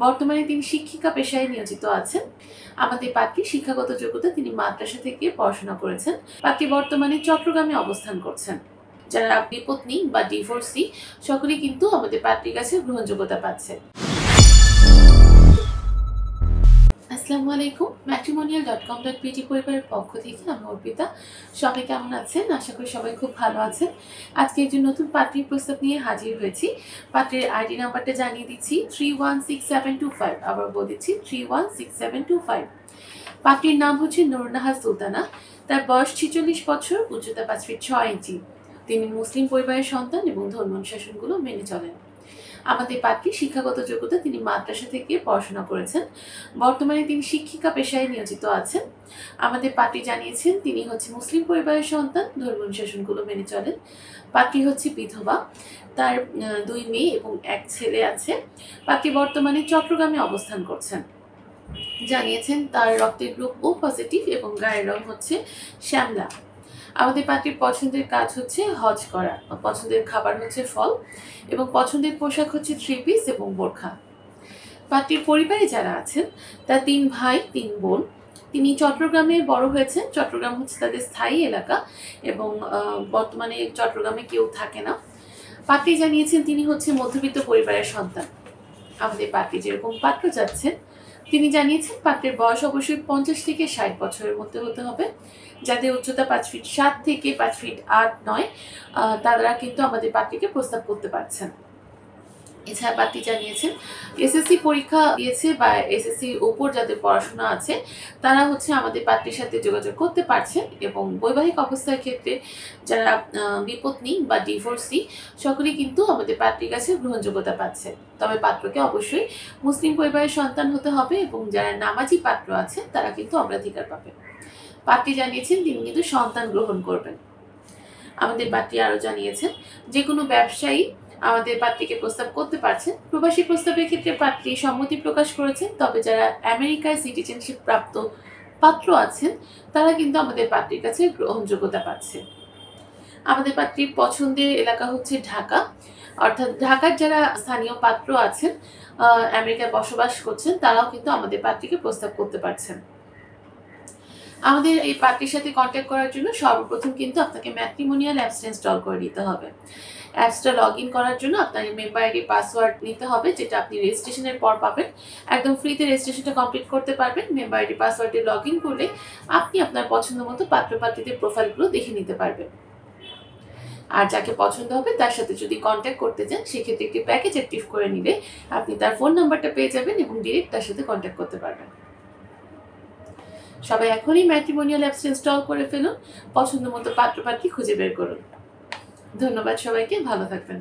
বর্তমানে তিনি শিক্ষিকা পেশায় নিয়োজিত আছেন। আমাদের পাত্রী শিক্ষাগত যোগ্যতা তিনি মাদ্রাসা থেকে পড়াশোনা করেছেন। পাত্রী বর্তমানে চট্টগ্রামে অবস্থান করছেন। যারা বিপত্নী বা ডিভোর্সি সকলেই কিন্তু আমাদের পাত্রীর কাছে গ্রহণযোগ্যতা পাচ্ছে। আসসালামু আলাইকুম। matrimonial.com.pg পরিবারের পক্ষ থেকে আমি অর্পিতা। সবাই কেমন আছেন? আশা করি সবাই খুব ভালো আছেন। আজকে একজন নতুন পাত্রীর প্রস্তাব নিয়ে হাজির হয়েছি। পাত্রীর আইডি নাম্বারটা জানিয়ে দিচ্ছি 316725। আবার বলে দিচ্ছি 316725। পাত্রীর নাম হচ্ছে নুরনাহার সুলতানা। তার বয়স 46 বছর, উচ্চতা 5 ফিট 6 ইঞ্চি। তিনি মুসলিম পরিবারের সন্তান এবং ধর্ম অনুশাসনগুলো মেনে চলেন। আমাদের পাত্রী শিক্ষাগত যোগ্যতা তিনি মাদ্রাসা থেকে পড়াশোনা করেছেন। বর্তমানে তিনি শিক্ষিকা পেশায় নিয়োজিত আছেন। আমাদের পাত্রী জানিয়েছেন তিনি হচ্ছে মুসলিম পরিবারের সন্তান, ধর্ম অনুশাসনগুলো মেনে চলেন। পাত্রী হচ্ছে বিধবা। তার 2 মেয়ে এবং 1 ছেলে আছে। পাত্রী বর্তমানে চট্টগ্রামে অবস্থান করছেন। জানিয়েছেন তার রক্তের গ্রুপ ও পজিটিভ এবং গায়ের রং হচ্ছে শ্যামলা। আমাদের পাত্রীর পছন্দের কাজ হচ্ছে হজ করা, পছন্দের খাবার হচ্ছে ফল এবং পছন্দের পোশাক হচ্ছে 3 পিস এবং বোরখা। পাত্রীর পরিবারে যারা আছেন তার 3 ভাই 3 বোন। তিনি চট্টগ্রামে বড় হয়েছেন। চট্টগ্রাম হচ্ছে তাদের স্থায়ী এলাকা এবং বর্তমানে চট্টগ্রামে কেউ থাকে না। পাত্রী জানিয়েছেন তিনি হচ্ছে মধ্যবিত্ত পরিবারের সন্তান। আমাদের পাত্রী যেরকম পাত্র যাচ্ছেন তিনি জানিয়েছেন পাত্রের বয়স অবশ্যই 50 থেকে 60 বছরের মধ্যে হতে হবে। যাদের উচ্চতা 5 ফিট 7 থেকে 5 ফিট 8-9 তারা কিন্তু আমাদের পাত্রীকে প্রস্তাব করতে পারছেন। এছাড়া পাত্রী জানিয়েছেন এসএসসি পরীক্ষা দিয়েছে বা এসএসসির উপর যাদের পড়াশোনা আছে তারা হচ্ছে আমাদের পাত্রীর সাথে যোগাযোগ করতে পারছেন এবং বৈবাহিক অবস্থার ক্ষেত্রে যারা বিপত্নী বা ডিভোর্সি সকলেই কিন্তু আমাদের পাত্রীর কাছে গ্রহণযোগ্যতা পাচ্ছে। তবে পাত্রকে অবশ্যই মুসলিম পরিবারের সন্তান হতে হবে এবং যারা নামাজি পাত্র আছে তারা কিন্তু অগ্রাধিকার পাবে। পাত্রী জানিয়েছেন তিনি কিন্তু সন্তান গ্রহণ করবেন। আমাদের পাত্রী আরও জানিয়েছেন যে কোনো ব্যবসায়ী আমাদের পাত্রীকে প্রস্তাব করতে পারছেন। প্রবাসী প্রস্তাবের ক্ষেত্রে পাত্রী সম্মতি প্রকাশ করেছেন। তবে যারা আমেরিকায় সিটিজেনশিপ প্রাপ্ত পাত্র আছেন তারা কিন্তু আমাদের পাত্রীর কাছে গ্রহণযোগ্যতা পাচ্ছে। আমাদের পাত্রীর পছন্দের এলাকা হচ্ছে ঢাকা, অর্থাৎ ঢাকার যারা স্থানীয় পাত্র আছেন আমেরিকায় বসবাস করছেন তারাও কিন্তু আমাদের পাত্রীকে প্রস্তাব করতে পারছেন। আমাদের এই পাত্রীর সাথে কন্ট্যাক্ট করার জন্য সর্বপ্রথম কিন্তু আপনাকে ম্যাট্রিমোনিয়াল অ্যাপসটা ইনস্টল করে নিতে হবে। অ্যাপসটা লগ ইন করার জন্য আপনার মেম্বার আইডি পাসওয়ার্ড নিতে হবে, যেটা আপনি রেজিস্ট্রেশনের পর পাবেন। একদম ফ্রিতে রেজিস্ট্রেশনটা কমপ্লিট করতে পারবেন। মেম্বার আইডি পাসওয়ার্ডে লগ ইন করলে আপনি আপনার পছন্দ মতো পাত্রপাত্রীদের প্রোফাইলগুলো দেখে নিতে পারবেন। আর যাকে পছন্দ হবে তার সাথে যদি কন্ট্যাক্ট করতে চান সেক্ষেত্রে একটি প্যাকেজ অ্যাক্টিভ করে নিলে আপনি তার ফোন নাম্বারটা পেয়ে যাবেন এবং ডিরেক্ট তার সাথে কন্ট্যাক্ট করতে পারবেন। সবাই এখনই ম্যাট্রিমোনিয়াল অ্যাপস ইনস্টল করে ফেলুন, পছন্দ মতো পাত্রপাত্রী খুঁজে বের করুন। ধন্যবাদ সবাইকে, ভালো থাকবেন।